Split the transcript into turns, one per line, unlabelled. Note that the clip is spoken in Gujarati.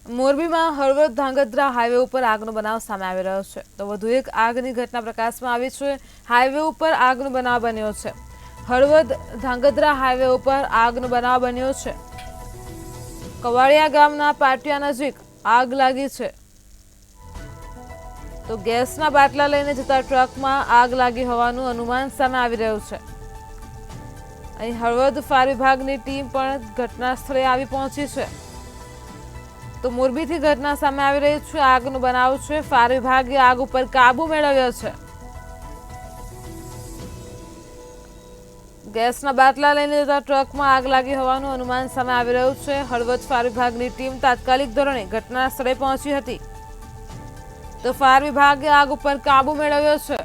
મોરબીમાં હળવદ ધાંગધ્રા હાઈવે ઉપર આગનો બનાવ સામે આવી રહ્યો છે તો વધુ એક આગની ઘટના પ્રકાશમાં આવી છે। હાઈવે ઉપર આગનો બનાવ બન્યો છે। હળવદ ધાંગધ્રા હાઈવે ઉપર આગનો બનાવ બન્યો છે। કવાડિયા ગામના પાટિયા નજીક આગ લાગી છે તો ગેસના બાટલા લઈને જતા ટ્રકમાં આગ લાગી હોવાનું અનુમાન સામે આવી રહ્યું છે। અહીં હળવદ ફાયર વિભાગની ટીમ પણ ઘટના સ્થળે આવી પહોંચી છે। તો મોરબીથી ઘટના સામે આવી રહી છે। આગનો બનાવ છે। ફાયર વિભાગે આગ ઉપર કાબુ મેળવ્યો છે। ગેસના બાટલા લઈને જતા ટ્રકમાં આગ લાગી હોવાનું અનુમાન સામે આવી રહ્યું છે। હળવદ ફાયર વિભાગની ટીમ તાત્કાલિક ધોરણે ઘટના સ્થળે પહોંચી હતી તો ફાયર વિભાગે આગ ઉપર કાબુ મેળવ્યો છે।